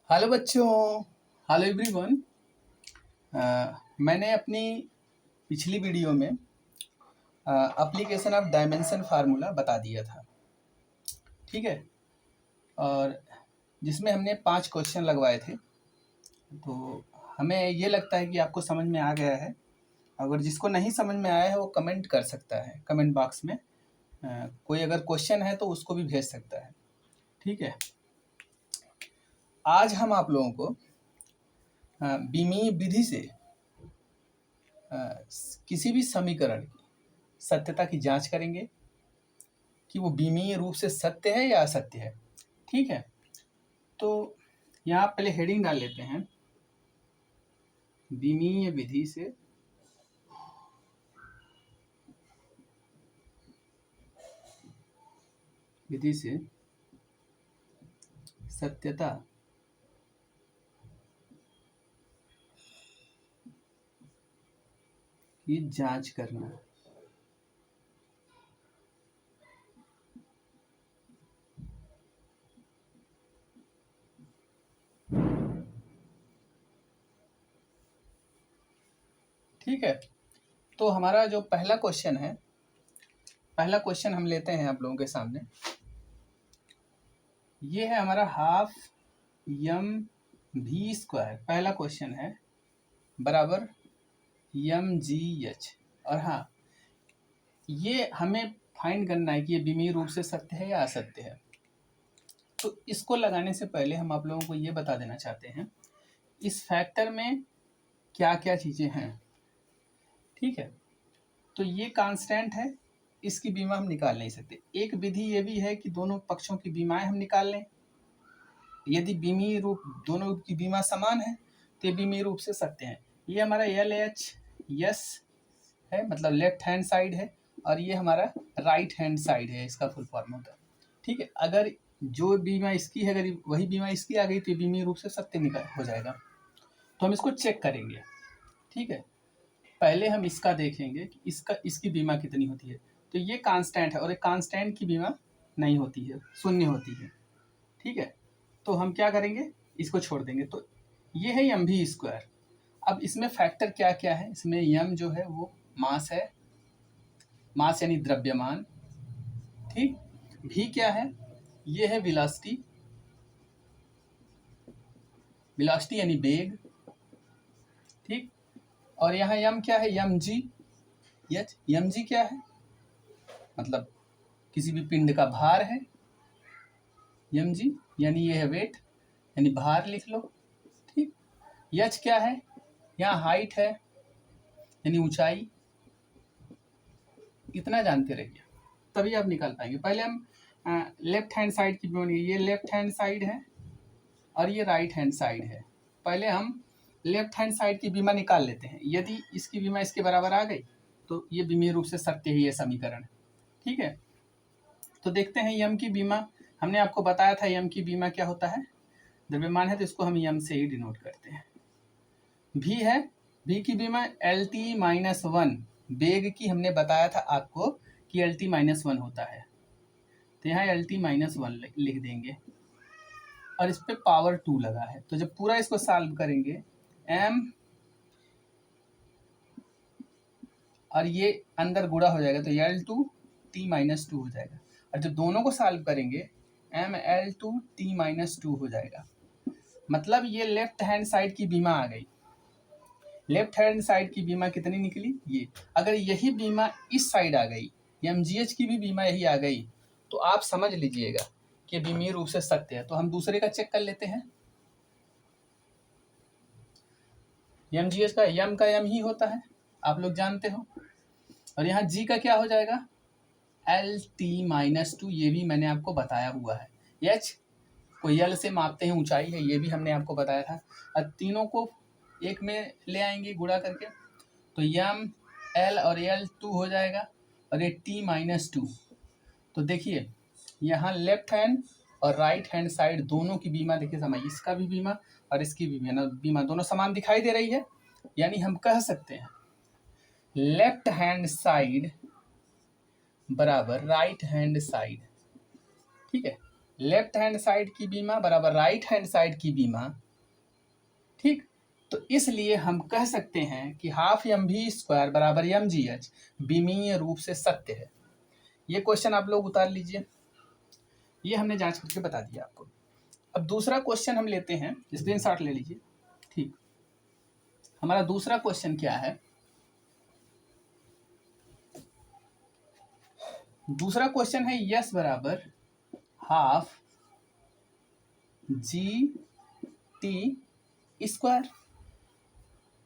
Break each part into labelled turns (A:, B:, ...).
A: Hello बच्चों। Hello everyone. मैंने अपनी पिछली वीडियो में एप्लीकेशन ऑफ डायमेंशन फार्मूला बता दिया था, ठीक है। और जिसमें हमने 5 क्वेश्चन लगवाए थे। तो हमें ये लगता है कि आपको समझ में आ गया है। अगर जिसको नहीं समझ में आया है वो कमेंट कर सकता है कमेंट बॉक्स में। कोई अगर क्वेश्चन है तो उसको भी भेज सकता है, ठीक है। आज हम आप लोगों को बीमीय विधि से किसी भी समीकरण की सत्यता की जांच करेंगे कि वो बीमीय रूप से सत्य है या असत्य है, ठीक है। तो यहाँ पहले हेडिंग डाल लेते हैं, बीमीय विधि से सत्यता की जांच करना। ठीक है। तो हमारा जो पहला क्वेश्चन है, पहला क्वेश्चन हम लेते हैं आप लोगों के सामने। ये है हमारा हाफ यम भी स्क्वायर, पहला क्वेश्चन है, बराबर यम जी एच। और हाँ, ये हमें फाइंड करना है कि ये बीमीय रूप से सत्य है या असत्य है। तो इसको लगाने से पहले हम आप लोगों को ये बता देना चाहते हैं, इस फैक्टर में क्या क्या चीज़ें हैं, ठीक है। तो ये कांस्टेंट है, इसकी बीमा हम निकाल नहीं सकते। एक विधि ये भी है कि दोनों पक्षों की बीमाएं हम निकाल लें। यदि बीमीय रूप दोनों की बीमा समान है तो ये बीमीय रूप से सत्य है। ये हमारा एल एच यस है, मतलब लेफ्ट हैंड साइड है, और ये हमारा राइट हैंड साइड है, इसका फुल फॉर्म होता है, ठीक है। अगर जो बीमा इसकी है, अगर वही बीमा इसकी आ गई तो ये बीमीय रूप से सत्य निकल हो जाएगा। तो हम इसको चेक करेंगे, ठीक है। पहले हम इसका देखेंगे कि इसकी बीमा कितनी होती है। तो ये कांस्टेंट है और एक कांस्टेंट की बीमा नहीं होती है, शून्य होती है, ठीक है। तो हम क्या करेंगे, इसको छोड़ देंगे। तो ये है एम भी स्क्वायर। अब इसमें फैक्टर क्या क्या है, इसमें यम जो है वो मास है, मास यानी द्रव्यमान, ठीक। भी क्या है, ये है वेलोसिटी, वेलोसिटी यानी वेग, ठीक। और यहाँ यम क्या है, यम जी एच। यम जी क्या है, मतलब किसी भी पिंड का भार है, यम जी यानी ये है वेट, यानी भार लिख लो, ठीक। एच क्या है, यहाँ हाइट है यानी ऊंचाई। इतना जानते रहिए तभी आप निकाल पाएंगे। पहले हम लेफ्ट हैंड साइड की बीमा, ये लेफ्ट हैंड साइड है और ये राइट हैंड साइड है। पहले हम लेफ्ट हैंड साइड की बीमा निकाल लेते हैं। यदि इसकी बीमा इसके बराबर आ गई तो ये बीमीय रूप से सत्य ही है समीकरण, ठीक है। तो देखते हैं यम की बीमा। हमने आपको बताया था यम की बीमा क्या होता है, द्रव्यमान है तो इसको हम यम से ही डिनोट करते हैं। भी है, भी की बीमा एल टी माइनस वन, वेग की हमने बताया था आपको कि एल टी माइनस वन होता है, तो यहाँ एल टी माइनस वन लिख देंगे और इस पर पावर 2 लगा है। तो जब पूरा इसको सॉल्व करेंगे, एम और ये अंदर गुणा हो जाएगा तो L two T minus two हो जाएगा। और जब दोनों को सॉल्व करेंगे, M L two T minus two हो जाएगा। मतलब ये लेफ्ट हैंड साइड की बीमा आ गई। लेफ्ट हैंड साइड की बीमा कितनी निकली, ये। अगर यही बीमा इस साइड आ गई, एमजीएच की भी बीमा यही आ गई, तो आप समझ लीजिएगा कि बीमीय रूप से सत्य है। तो हम दूसरे का चेक कर लेते हैं। एमजीएच का एम ही होता है, आप लोग जानते हो। और यहाँ जी का क्या हो जाएगा, एल टी माइनस टू, ये भी मैंने आपको बताया हुआ है। एच को एल से मापते हैं, ऊंचाई है, ये भी हमने आपको बताया था। और तीनों को एक में ले आएंगे गुणा करके, तो एम एल और एल टू हो जाएगा और ये टी माइनस टू। तो देखिए यहाँ लेफ्ट हैंड और राइट हैंड साइड दोनों की बीमा देखिए समय, इसका भी बीमा और इसकी भी बीमा दोनों समान दिखाई दे रही है। यानी हम कह सकते हैं लेफ्ट हैंड साइड बराबर राइट हैंड साइड, ठीक है। लेफ्ट हैंड साइड की बीमा बराबर राइट हैंड साइड की बीमा, ठीक। तो इसलिए हम कह सकते हैं कि हाफ एम भी स्क्वायर बराबर एम जी एच बीमीय रूप से सत्य है। ये क्वेश्चन आप लोग उतार लीजिए, ये हमने जांच करके बता दिया आपको। अब दूसरा क्वेश्चन हम लेते हैं, स्क्रीनशॉट ले लीजिए, ठीक। हमारा दूसरा क्वेश्चन क्या है, दूसरा क्वेश्चन है यस बराबर हाफ जी टी स्क्वायर।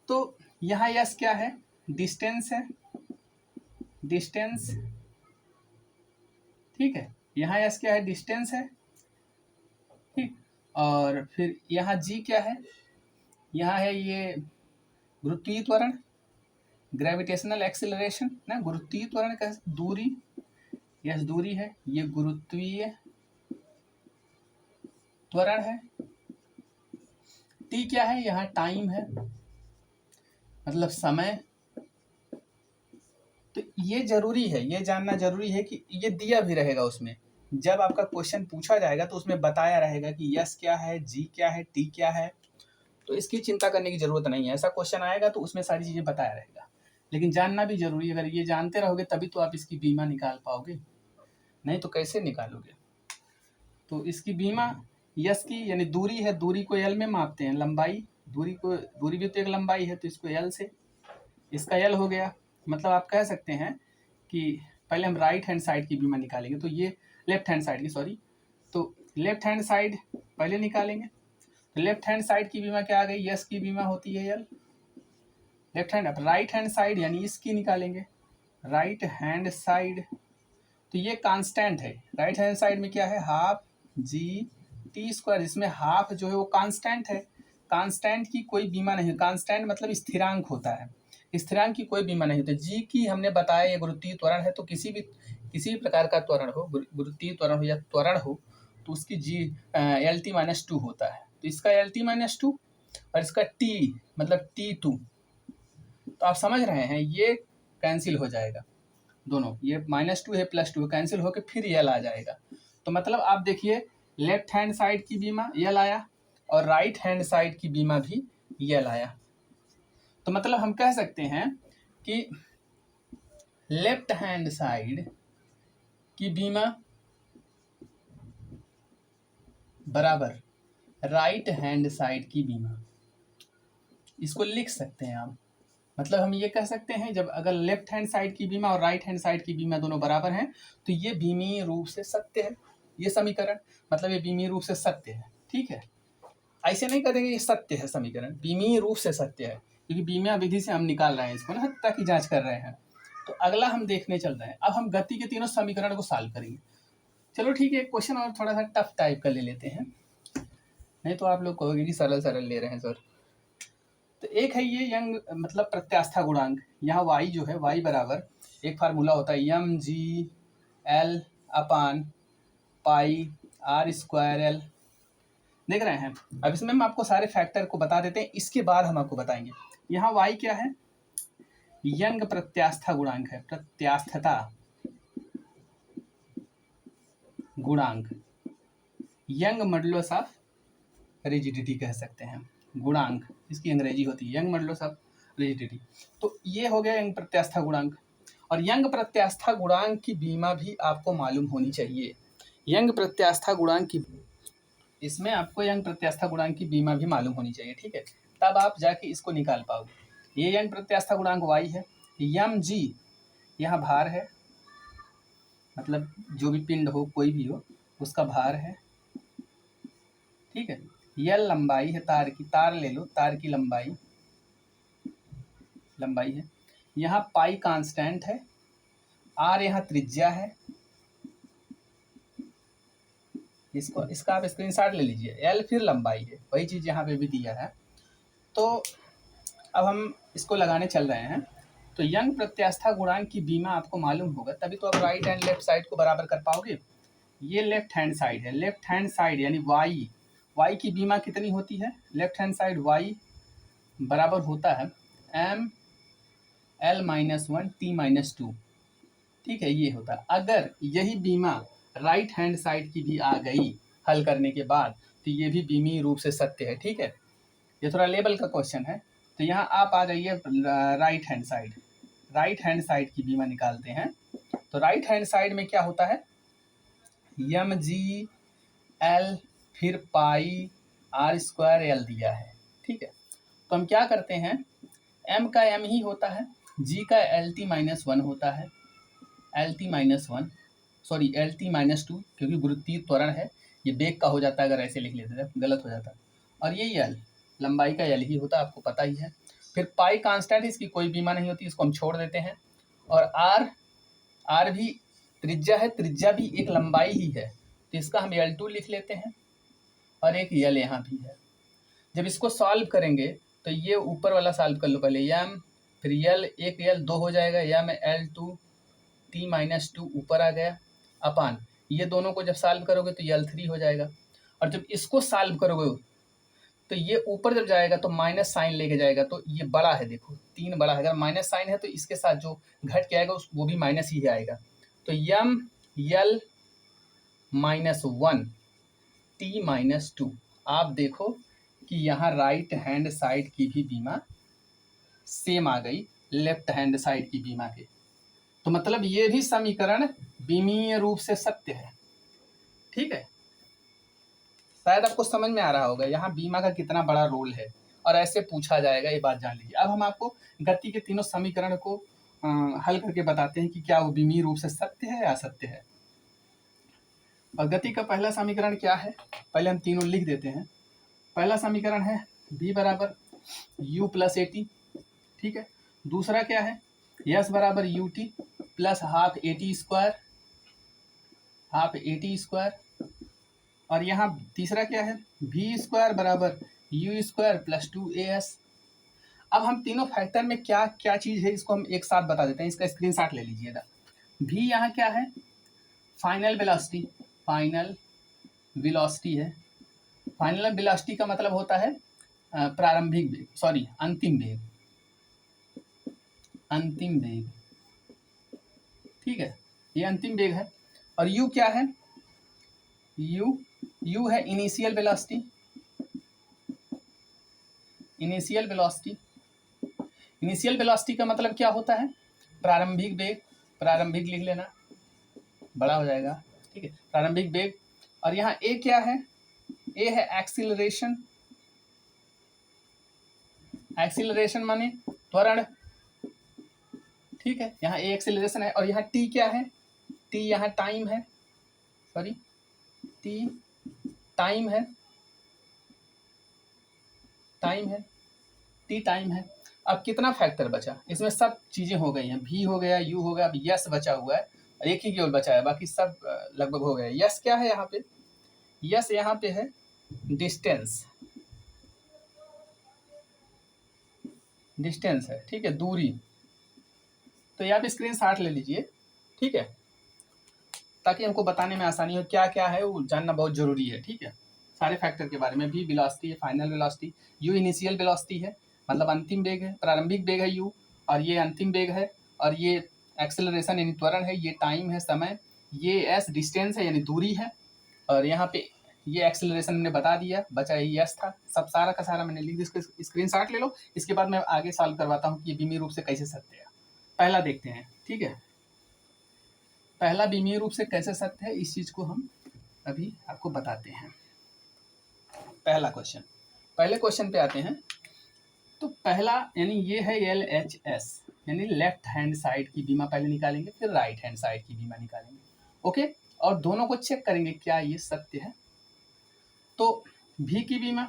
A: तो यहाँ यस क्या है, डिस्टेंस है, डिस्टेंस, ठीक है। यहाँ यस क्या है, डिस्टेंस है, ठीक। और फिर यहाँ जी क्या है, यहाँ है ये गुरुत्वीय त्वरण, ग्रेविटेशनल एक्सेलरेशन ना, गुरुत्वीय त्वरण का दूरी, यस दूरी है, ये गुरुत्वीय त्वरण है। टी क्या है, यहाँ टाइम है, मतलब समय। तो ये जरूरी है, ये जानना जरूरी है कि ये दिया भी रहेगा उसमें, जब आपका क्वेश्चन पूछा जाएगा तो उसमें बताया रहेगा कि यस क्या है, जी क्या है, टी क्या है। तो इसकी चिंता करने की जरूरत नहीं है, ऐसा क्वेश्चन आएगा तो उसमें सारी चीजें बताया रहेगा, लेकिन जानना भी जरूरी है। अगर ये जानते रहोगे तभी तो आप इसकी बीमा निकाल पाओगे, नहीं तो कैसे निकालोगे। तो इसकी बीमा यस की यानी दूरी है, दूरी को एल में मापते हैं, लंबाई, दूरी भी तो एक लंबाई है, तो इसको एल से, इसका एल हो गया। मतलब आप कह सकते हैं कि पहले हम राइट हैंड साइड की बीमा निकालेंगे, तो ये लेफ्ट हैंड साइड की, सॉरी, तो लेफ्ट हैंड साइड पहले निकालेंगे। तो लेफ्ट हैंड साइड की बीमा क्या आ गई, यस की बीमा होती है एल, लेफ्ट हैंड। अब राइट हैंड साइड यानी इसकी निकालेंगे, राइट हैंड साइड, तो ये कांस्टेंट है, राइट हैंड साइड में क्या है, हाफ जी टी स्क्वायर, इसमें हाफ जो है वो कांस्टेंट है, कांस्टेंट की कोई बीमा नहीं, कांस्टेंट मतलब स्थिरांक होता है, स्थिरांक की कोई बीमा नहीं होती। जी की हमने बताया ये गुरुत्वीय त्वरण है, तो किसी भी प्रकार का त्वरण हो, गुरुत्वीय त्वरण हो या त्वरण हो, तो उसकी G L T minus to होता है, तो इसका एल टी माइनस टू और इसका टी मतलब टी टू, तो आप समझ रहे हैं ये कैंसिल हो जाएगा दोनों, ये -2 है +2 कैंसिल होकर फिर यल आ जाएगा। तो मतलब आप देखिए लेफ्ट हैंड साइड की बीमा यल आया और राइट हैंड साइड की बीमा भी यल आया। तो मतलब हम कह सकते हैं कि लेफ्ट हैंड साइड की बीमा बराबर राइट हैंड साइड की बीमा, इसको लिख सकते हैं आप। मतलब हम ये कह सकते हैं जब अगर लेफ्ट हैंड साइड की बीमा और राइट हैंड साइड की बीमा दोनों बराबर हैं तो ये बीमीय रूप से सत्य है, ये समीकरण, मतलब ये बीमीय रूप से सत्य है, ठीक है। ऐसे नहीं करेंगे ये सत्य है समीकरण, बीमीय रूप से सत्य है, क्योंकि बीमा विधि से हम निकाल रहे हैं इसको ना, ताकि जांच कर रहे हैं। तो अगला हम देखने चल रहे हैं, अब हम गति के तीनों समीकरण को सॉल्व करेंगे। चलो ठीक है, एक क्वेश्चन और थोड़ा सा टफ टाइप का ले लेते हैं, नहीं तो आप लोग कहोगे कि सरल सरल ले रहे हैं सर। तो एक है ये यंग मतलब प्रत्यास्था गुणांक, यहाँ y जो है y बराबर एक फार्मूला होता है M G L upon pi r square L, देख रहे हैं। अब इसमें हम आपको सारे फैक्टर को बता देते हैं, इसके बाद हम आपको बताएंगे। यहाँ y क्या है, यंग प्रत्यास्था गुणांक है, प्रत्यास्थता गुणांक, यंग मॉडुलस ऑफ रिजिडिटी कह सकते हैं, गुणांक इसकी अंग्रेजी होती है यंग मॉडुलस ऑफ रिजिडिटी। तो ये हो गया यंग प्रत्यास्था गुणांक, और यंग प्रत्यास्था गुणांक की बीमा भी आपको मालूम होनी चाहिए। यंग प्रत्यास्था गुणांक की, इसमें आपको यंग प्रत्यास्था गुणांक की बीमा भी मालूम होनी चाहिए, ठीक है, तब आप जाके इसको निकाल पाओगे। ये यंग प्रत्यास्था गुणांक y है, यम जी यहाँ भार है, मतलब जो भी पिंड हो कोई भी हो उसका भार है, ठीक है। यल लंबाई है तार की, तार ले लो, तार की लंबाई है। यहाँ पाई कांस्टेंट है, आर यहाँ त्रिज्या है, इसका आप स्क्रीनशॉट ले लीजिए, एल फिर लंबाई है, वही चीज़ यहाँ पे भी दिया है। तो अब हम इसको लगाने चल रहे हैं। तो यंग प्रत्यास्था गुणांक की बीमा आपको मालूम होगा, तभी तो आप राइट एंड लेफ्ट साइड को बराबर कर पाओगे। ये लेफ्ट हैंड साइड है, लेफ्ट हैंड साइड यानी y की बीमा कितनी होती है, लेफ्ट हैंड साइड y बराबर होता है m l-1 t-2, ठीक है, ये होता है। अगर यही बीमा राइट हैंड साइड की भी आ गई हल करने के बाद, तो ये भी बीमीय रूप से सत्य है। ठीक है, ये थोड़ा लेवल का क्वेश्चन है। तो यहाँ आप आ जाइए right hand side, right hand side की बीमा निकालते हैं। तो राइट हैंड साइड में क्या होता है, एम जी एल फिर पाई आर स्क्वायर एल दिया है। ठीक है, तो हम क्या करते हैं, एम का एम ही होता है, जी का एल टी माइनस वन होता है, L T minus one, sorry L T minus to, क्योंकि गुरुत्वीय त्वरण है, ये बेग का हो जाता है, अगर ऐसे लिख लेते हैं गलत हो जाता है। और ये एल लंबाई का एल ही होता है, आपको पता ही है। फिर पाई कांस्टेंट, इसकी कोई बीमा नहीं होती, इसको हम छोड़ देते हैं। और आर, आर भी त्रिज्या है, त्रिज्या भी एक लंबाई ही है, तो इसका हम एल टू लिख लेते हैं। और एक एल यहाँ भी है। जब इसको सॉल्व करेंगे तो ये ऊपर वाला सॉल्व कर लो पहले, एम फिर एल, एक एल दो हो जाएगा, M L two T minus two ऊपर आ गया, अपान ये दोनों को जब सॉल्व करोगे तो एल थ्री हो जाएगा। और जब इसको सॉल्व करोगे तो ये ऊपर जब जाएगा तो माइनस साइन लेके जाएगा, तो ये बड़ा है, देखो तीन बड़ा है, अगर माइनस साइन है तो इसके साथ जो घट के आएगा वो भी माइनस ही आएगा। तो M L minus one T minus two, आप देखो कि यहाँ राइट हैंड साइड की भी बीमा सेम आ गई लेफ्ट हैंड साइड की बीमा के। तो मतलब ये भी समीकरण बीमीय रूप से सत्य है। ठीक है, शायद आपको समझ में आ रहा होगा यहाँ बीमा का कितना बड़ा रोल है, और ऐसे पूछा जाएगा, ये बात जान लीजिए। अब हम आपको गति के तीनों समीकरण को हल करके बताते हैं कि क्या वो बीमीय रूप से सत्य है या असत्य है। और गति का पहला समीकरण क्या है, पहले हम तीनों लिख देते हैं। पहला समीकरण है v बराबर u प्लस ए टी। ठीक है, दूसरा क्या है, s बराबर U T plus half A T square, half A T square. और यहाँ तीसरा क्या है, v स्क्वायर बराबर you square plus two A S. अब हम तीनों फैक्टर में क्या क्या चीज़ है इसको हम एक साथ बता देते हैं, इसका स्क्रीनशॉट ले लीजिएगा। v यहाँ क्या है, फाइनल वेलोसिटी, फाइनल वेलोसिटी है। फाइनल वेलोसिटी का मतलब होता है प्रारंभिक वेग, सॉरी अंतिम वेग, अंतिम वेग। ठीक है, ये अंतिम वेग है। और u क्या है, u है initial velocity, initial velocity. Initial velocity का मतलब क्या होता है, प्रारंभिक वेग, प्रारंभिक लिख लेना, बड़ा हो जाएगा। ठीक है, प्रारंभिक वेग। और यहाँ a क्या है, a है एक्सीलरेशन, एक्सीलरेशन माने त्वरण। ठीक है, यहाँ a एक्सीलरेशन है। और यहाँ t क्या है, t यहाँ टाइम है, सॉरी t टाइम है, टाइम है, t टाइम है। अब कितना फैक्टर बचा, इसमें सब चीजें हो गई हैं, v हो गया, u हो गया, अब यस बचा हुआ है, एक ही केवल बचा है, बाकी सब लगभग हो गए। यस क्या है यहाँ पे, यस यहाँ पे है डिस्टेंस, डिस्टेंस है। ठीक है, दूरी। तो यहाँ पे स्क्रीनशॉट ले लीजिए। ठीक है, ताकि हमको बताने में आसानी हो, क्या क्या है वो जानना बहुत जरूरी है। ठीक है, सारे फैक्टर के बारे में। भी वेलोसिटी है, final velocity, you initial velocity है, मतलब अंतिम वेग है, प्रारंभिक वेग है यू, और ये अंतिम वेग है। और ये एक्सेलरेशन यानी त्वरण है, ये टाइम है, समय, ये एस डिस्टेंस है यानी दूरी है। और यहाँ पे ये एक्सेलरेशन मैंने बता दिया, बचा ये एस था, सब सारा का सारा मैंने लिख दिया। स्क्रीनशॉट ले लो, इसके बाद मैं आगे सॉल्व करवाता हूँ कि ये बीमीय रूप से कैसे सत्य है। पहला देखते हैं। ठीक है, पहला बीमीय रूप से कैसे सत्य है, इस चीज को हम अभी आपको बताते हैं। पहला क्वेश्चन, पहले क्वेश्चन पे आते हैं। तो पहला यानी ये है LHS, यानी लेफ्ट हैंड साइड की बीमा पहले निकालेंगे, फिर राइट हैंड साइड की बीमा निकालेंगे। ओके, और दोनों को चेक करेंगे क्या ये सत्य है। तो भी की बीमा,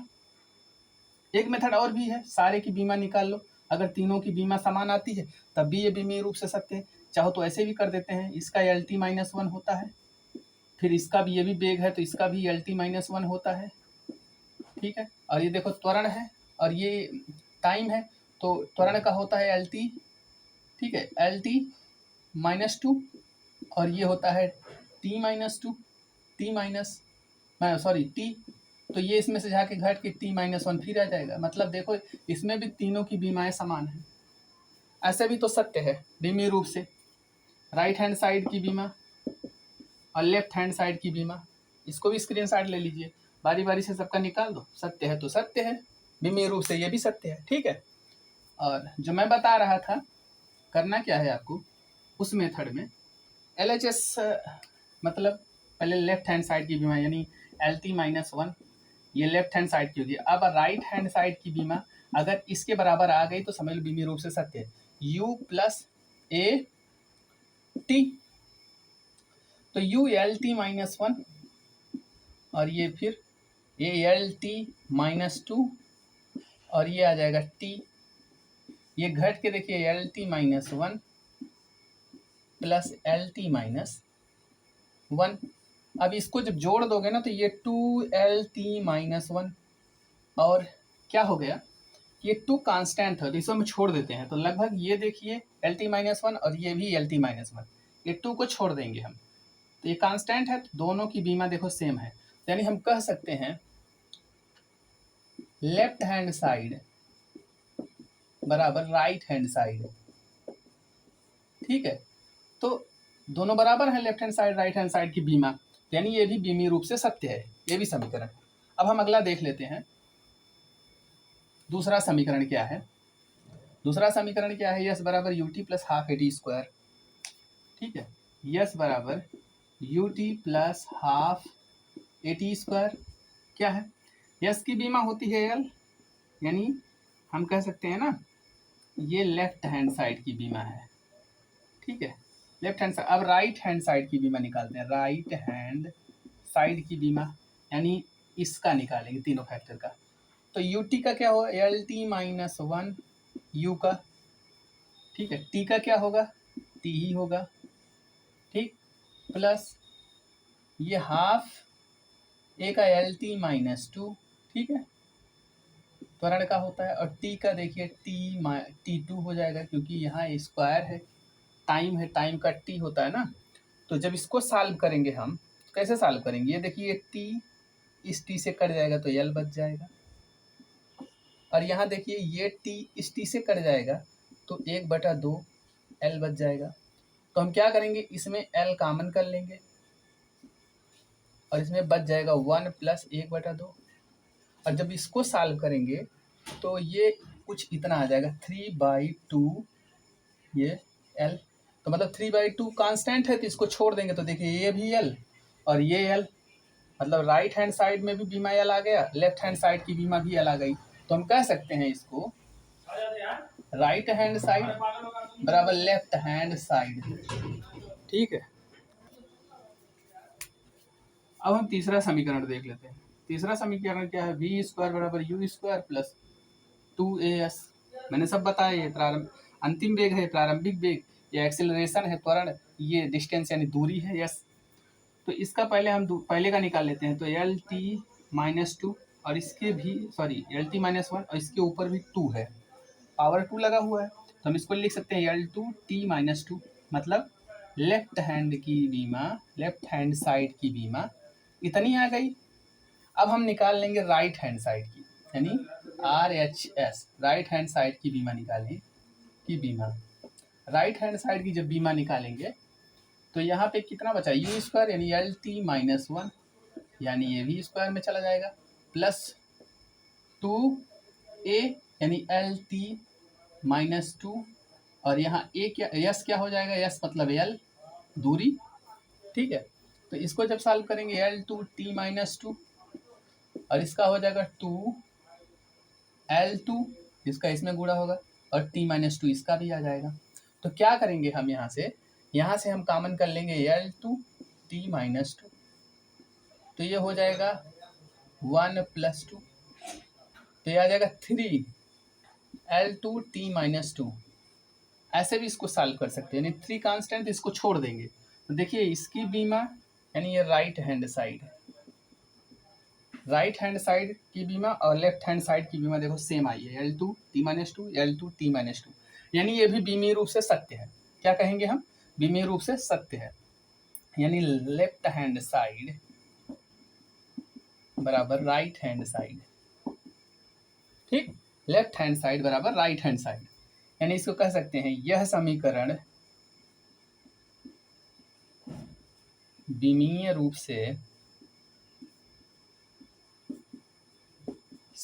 A: एक मेथड और भी है, सारे की बीमा निकाल लो, अगर तीनों की बीमा समान आती है तब भी ये बीमीय रूप से सत्य है। चाहो तो ऐसे भी कर देते हैं, इसका LT माइनस वन होता है, फिर इसका भी, ये भी वेग है तो इसका भी LT माइनस वन होता है। ठीक है, और ये देखो त्वरण है और ये टाइम है, तो त्वरण का होता है LT। ठीक है, LT माइनस टू, और ये होता है T minus two, T minus, sorry T, तो ये इसमें से जाके घट के T माइनस वन फिर आ जाएगा। मतलब देखो इसमें भी तीनों की बीमाएं समान है। ऐसे भी तो सत्य है बीमीय रूप से, राइट हैंड साइड की बीमा और लेफ्ट हैंड साइड की बीमा। इसको भी स्क्रीनशॉट ले लीजिए, बारी बारी से सबका निकाल दो, सत्य है तो सत्य है, विमीय रूप से ये भी सत्य है, ठीक है। और जो मैं बता रहा था, करना क्या है आपको उस मेथड में, LHS मतलब पहले लेफ्ट हैंड साइड की बीमा यानी LT-1 ये लेफ्ट हैंड साइड की होगी। अब राइट हैंड साइड की बीमा अगर इसके बराबर आ गई तो समझ लो विमीय रूप से सत्य है, U प्लस ए टी, तो ULT-1 और ये फिर ALT-2 और ये आ जाएगा T, ये घट के देखिए LT-1 प्लस LT-1। अब इसको जब जोड़ दोगे ना तो ये 2LT-1 और क्या हो गया, ये 2 कांस्टेंट है तो इसको हम छोड़ देते हैं, तो लगभग ये देखिए LT-1 और ये भी LT-1, ये 2 को छोड़ देंगे हम, तो ये कांस्टेंट है, तो दोनों की बीमा देखो सेम है, यानी हम कह सकते हैं लेफ्ट हैंड साइड बराबर राइट हैंड साइड, ठीक है। तो दोनों बराबर है left hand side right hand side की बीमा, यानी ये भी बीमीय रूप से सत्य है, ये भी समीकरण। अब हम अगला देख लेते हैं, दूसरा समीकरण क्या है। दूसरा समीकरण क्या है, यस बराबर UT plus half A T square, ठीक है। यस बराबर UT plus half A T square क्या है, यस की बीमा होती है एल, यानी हम कह सकते हैं ना ये लेफ्ट हैंड साइड की बीमा है, ठीक है, लेफ्ट हैंड साइड। अब राइट हैंड साइड की बीमा निकालते हैं, राइट हैंड साइड की बीमा यानी इसका निकालेंगे तीनों फैक्टर का, तो यू टी का क्या होगा LT-1 यू का, ठीक है, टी का क्या होगा टी ही होगा, ठीक, प्लस ये हाफ ए का LT-2, ठीक है, त्वरण का होता है, और टी का देखिए T2 हो जाएगा क्योंकि यहाँ स्क्वायर है, टाइम है, टाइम का टी होता है ना। तो जब इसको सॉल्व करेंगे हम, कैसे सॉल्व करेंगे, ये देखिए टी इस टी से कट जाएगा तो एल बच जाएगा, और यहाँ देखिए ये टी इस टी से कट जाएगा तो 1/2 एल बच जाएगा। तो हम क्या करेंगे, इसमें एल कॉमन कर लेंगे और इसमें बच जाएगा 1 प्लस 1/2, और जब इसको सॉल्व करेंगे तो ये कुछ इतना आ जाएगा 3/2 ये एल, तो मतलब 3/2 कांस्टेंट है तो इसको छोड़ देंगे तो देखिए ये भी एल और ये एल, मतलब राइट हैंड साइड में भी बीमा एल आ गया, लेफ्ट हैंड साइड की बीमा भी एल आ गई, तो हम कह सकते हैं इसको राइट हैंड साइड बराबर लेफ्ट हैंड साइड, ठीक है। अब हम तीसरा समीकरण देख लेते हैं। तीसरा समीकरण क्या है, वी स्क्वायर बराबर यू स्क्वायर प्लस 2as, मैंने सब बताया, ये प्रारंभ अंतिम वेग है, प्रारंभिक वेग, ये एक्सेलरेशन है, त्वरण, ये डिस्टेंस यानी दूरी है, यस। तो इसका पहले हम पहले का निकाल लेते हैं, तो LT-2 और इसके भी सॉरी LT-1 और इसके ऊपर भी 2 है, पावर 2 लगा हुआ है, तो हम इसको लिख सकते हैं L2T-2, मतलब लेफ्ट हैंड की बीमा, लेफ्ट हैंड साइड की बीमा इतनी आ गई। अब हम निकाल लेंगे राइट हैंड साइड की, यानी RHS, राइट हैंड साइड की बीमा निकालें, की बीमा राइट हैंड साइड की जब बीमा निकालेंगे तो यहाँ पे कितना बचा, यू स्क्वायर यानी LT-1 यानी ये भी स्क्वायर में चला जाएगा, प्लस 2a यानी LT-2, और यहाँ ए क्या, यस क्या हो जाएगा, यस मतलब एल दूरी, ठीक है। तो इसको जब सॉल्व करेंगे L2T-2 और इसका हो जाएगा 2L2, इसका इसमें गुणा होगा और T-2 इसका भी आ जाएगा। तो क्या करेंगे हम यहाँ से हम कॉमन कर लेंगे L2T-2, तो ये हो जाएगा 1 + 2, तो ये आ जाएगा 3L2T-2। ऐसे भी इसको सॉल्व कर सकते हैं, यानी 3 कांस्टेंट इसको छोड़ देंगे, तो देखिए इसकी बीमा यानी ये राइट हैंड साइड है, राइट हैंड साइड की बीमा और लेफ्ट हैंड साइड की बीमा देखो सेम आई है, L2T-2 L2T-2, यानी ये भी बीमीय रूप से सत्य है। क्या कहेंगे हम, बीमीय रूप से सत्य है, यानी लेफ्ट हैंड साइड बराबर राइट हैंड साइड, ठीक, लेफ्ट हैंड साइड बराबर राइट हैंड साइड, यानी इसको कह सकते हैं यह समीकरण बीमीय रूप से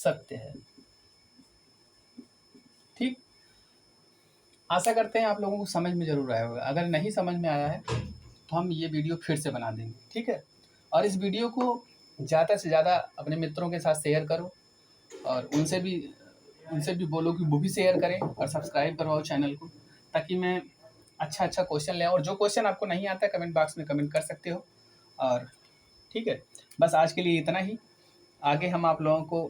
A: सत्य है। ठीक, आशा करते हैं आप लोगों को समझ में ज़रूर आया होगा। अगर नहीं समझ में आया है तो हम ये वीडियो फिर से बना देंगे, ठीक है। और इस वीडियो को ज़्यादा से ज़्यादा अपने मित्रों के साथ शेयर करो और उनसे भी बोलो कि वो भी शेयर करें और सब्सक्राइब करवाओ चैनल को, ताकि मैं अच्छा अच्छा क्वेश्चन ले आऊँ। और जो क्वेश्चन आपको नहीं आता है कमेंट बॉक्स में कमेंट कर सकते हो। और ठीक है, बस आज के लिए इतना ही। आगे हम आप लोगों को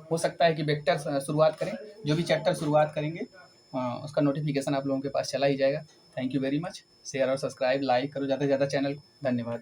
A: हो सकता है कि वेक्टर शुरुआत करें, जो भी चैप्टर शुरुआत करेंगे उसका नोटिफिकेशन आप लोगों के पास चला ही जाएगा। Thank you very much. Share और सब्सक्राइब लाइक करो ज़्यादा से ज़्यादा चैनल को। धन्यवाद।